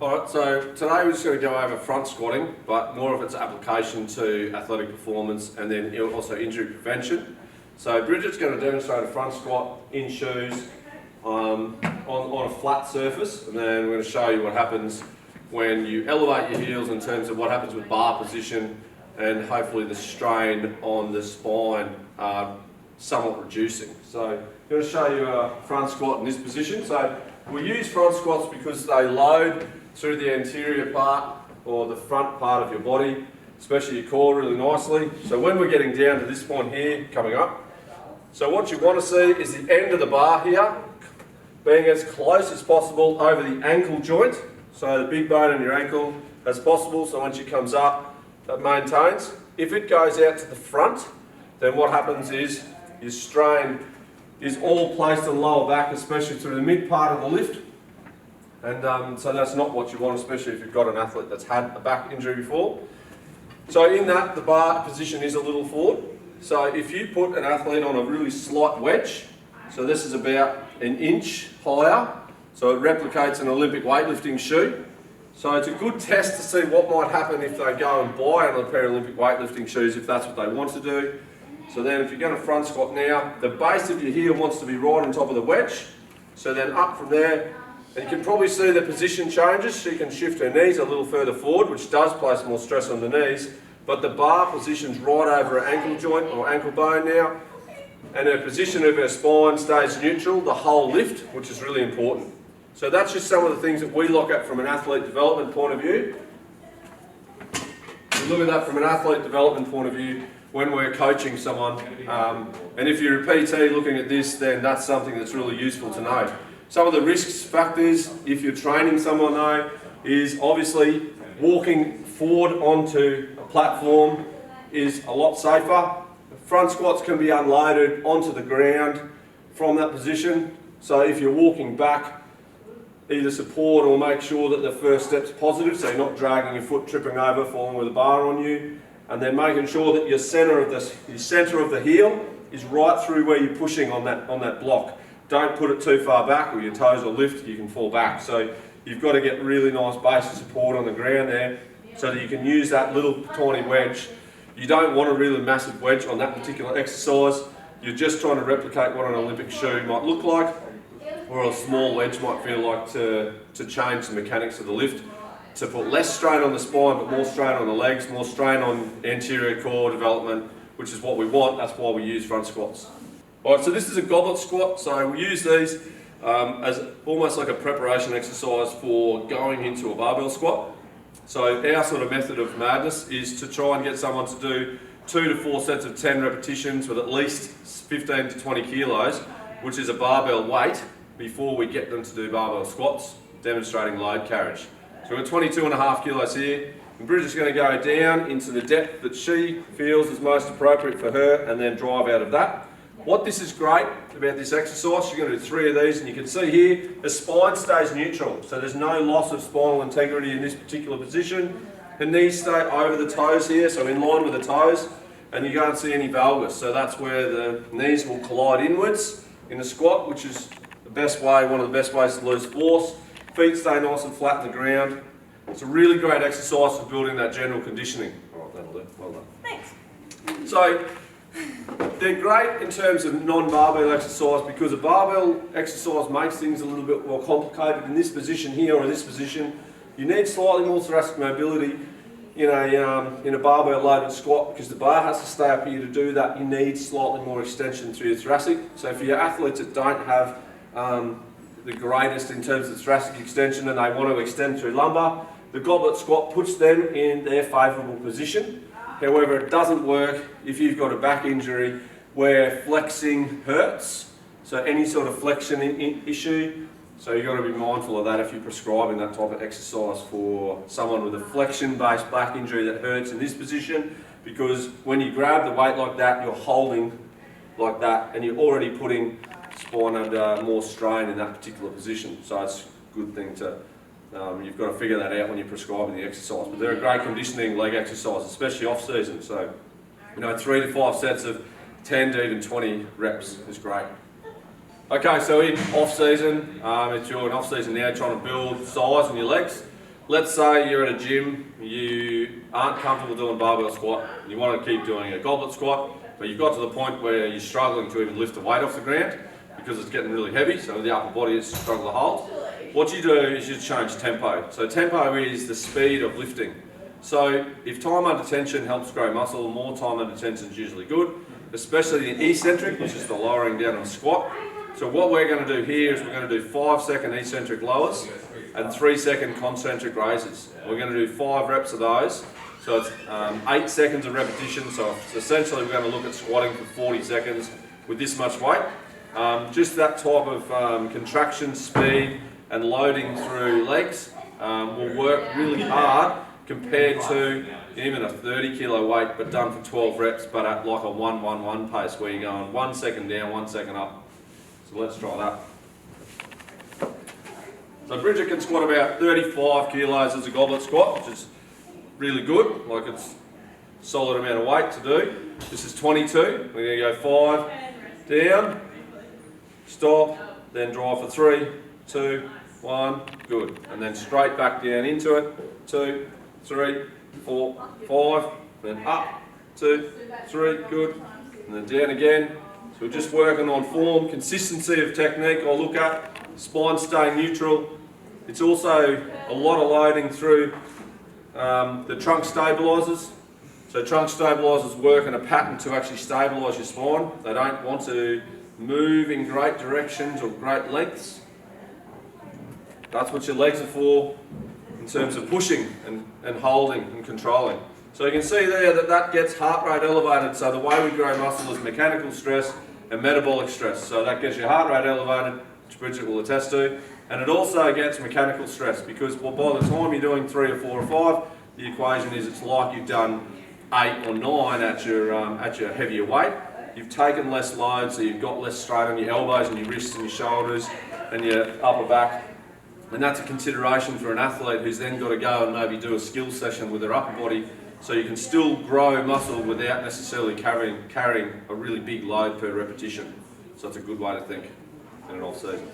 Alright, so today we're just going to go over front squatting, but more of its application to athletic performance and then also injury prevention. So Bridget's going to demonstrate a front squat in shoes on a flat surface, and then we're going to show you what happens when you elevate your heels in terms of what happens with bar position, and hopefully the strain on the spine somewhat reducing. So I'm going to show you a front squat in this position. So we use front squats because they load through the anterior part or the front part of your body, especially your core, really nicely. So when we're getting down to this point here, coming up, so what you want to see is the end of the bar here being as close as possible over the ankle joint, so the big bone in your ankle as possible, so once it comes up, that maintains. If it goes out to the front, then what happens is your strain is all placed on the lower back, especially through the mid part of the lift. And so that's not what you want, especially if you've got an athlete that's had a back injury before. So in that, the bar position is a little forward. So if you put an athlete on a really slight wedge, so this is about an inch higher, so it replicates an Olympic weightlifting shoe. So it's a good test to see what might happen if they go and buy another pair of Olympic weightlifting shoes, if that's what they want to do. So then if you're going to front squat now, the base of your heel wants to be right on top of the wedge. So then up from there, and you can probably see the position changes. She can shift her knees a little further forward, which does place more stress on the knees, but the bar position's right over her ankle joint or ankle bone now, and her position of her spine stays neutral the whole lift, which is really important. So that's just some of the things that we look at from an athlete development point of view. We look at that from an athlete development point of view when we're coaching someone, and if you're a PT looking at this, then that's something that's really useful to know. Some of the risk factors, if you're training someone though, is obviously walking forward onto a platform is a lot safer. Front squats can be unloaded onto the ground from that position. So if you're walking back, either support or make sure that the first step's positive, so you're not dragging your foot, tripping over, falling with a bar on you, and then making sure that your centre of the heel is right through where you're pushing on that block. Don't put it too far back, or your toes will lift, you can fall back. So you've got to get really nice base of support on the ground there so that you can use that little tiny wedge. You don't want a really massive wedge on that particular exercise. You're just trying to replicate what an Olympic shoe might look like, or a small wedge might feel like to change the mechanics of the lift, to put less strain on the spine but more strain on the legs, more strain on anterior core development, which is what we want. That's why we use front squats. Alright, so this is a goblet squat, so we use these as almost like a preparation exercise for going into a barbell squat. So our sort of method of madness is to try and get someone to do 2 to 4 sets of 10 repetitions with at least 15 to 20 kilos, which is a barbell weight, before we get them to do barbell squats, demonstrating load carriage. So we're 22.5 kilos here, and Bridget's going to go down into the depth that she feels is most appropriate for her, and then drive out of that. What this is great about this exercise, you're going to do 3 of these, and you can see here the spine stays neutral, so there's no loss of spinal integrity in this particular position. The knees stay over the toes here, so in line with the toes, and you can't see any valgus, so that's where the knees will collide inwards in the squat, which is the best way, one of the best ways to lose force. Feet stay nice and flat in the ground. It's a really great exercise for building that general conditioning. All right, that'll do. Well done. Thanks. So they're great in terms of non-barbell exercise, because a barbell exercise makes things a little bit more complicated. In this position here or in this position, you need slightly more thoracic mobility in a barbell loaded squat, because the bar has to stay up here to do that. You need slightly more extension through your thoracic. So for your athletes that don't have the greatest in terms of thoracic extension and they want to extend through lumbar, the goblet squat puts them in their favourable position. However, it doesn't work if you've got a back injury where flexing hurts, so any sort of flexion issue. So you've got to be mindful of that if you're prescribing that type of exercise for someone with a flexion-based back injury that hurts in this position, because when you grab the weight like that, you're holding like that, and you're already putting spine under more strain in that particular position. So it's a good thing to, you've got to figure that out when you're prescribing the exercise. But they're a great conditioning leg exercise, especially off-season. So, 3 to 5 sets of 10 to even 20 reps is great. Okay, so in off-season, if you're in off-season now trying to build size in your legs, let's say you're at a gym, you aren't comfortable doing barbell squat, and you want to keep doing a goblet squat, but you've got to the point where you're struggling to even lift the weight off the ground because it's getting really heavy, so the upper body is struggling to hold. What you do is you change tempo. So tempo is the speed of lifting. So if time under tension helps grow muscle, more time under tension is usually good, especially the eccentric, which is the lowering down on squat. So what we're going to do here is we're going to do 5-second eccentric lowers and 3-second concentric raises. We're going to do 5 reps of those. So it's 8 seconds of repetition. So essentially we're going to look at squatting for 40 seconds with this much weight. Just that type of contraction speed and loading through legs will work really hard compared to even a 30 kilo weight but done for 12 reps but at like a 1-1-1 pace where you're going 1 second down, 1 second up. So let's try that. So Bridget can squat about 35 kilos as a goblet squat, which is really good, like it's a solid amount of weight to do. This is 22, we're going to go 5, down, stop, then drive for 3, 2, 1, good. And then straight back down into it, 2, 3, 4, 5, then up, 2, 3, good. And then down again. So we're just working on form, consistency of technique I'll look at, spine staying neutral. It's also a lot of loading through the trunk stabilisers. So trunk stabilisers work in a pattern to actually stabilise your spine. They don't want to move in great directions or great lengths. That's what your legs are for in terms of pushing and holding and controlling. So you can see there that that gets heart rate elevated. So the way we grow muscle is mechanical stress and metabolic stress. So that gets your heart rate elevated, which Bridget will attest to. And it also gets mechanical stress because by the time you're doing 3 or 4 or 5, the equation is it's like you've done 8 or 9 at your heavier weight. You've taken less load, so you've got less strain on your elbows and your wrists and your shoulders and your upper back. And that's a consideration for an athlete who's then got to go and maybe do a skill session with their upper body, so you can still grow muscle without necessarily carrying a really big load per repetition. So that's a good way to think in an off season.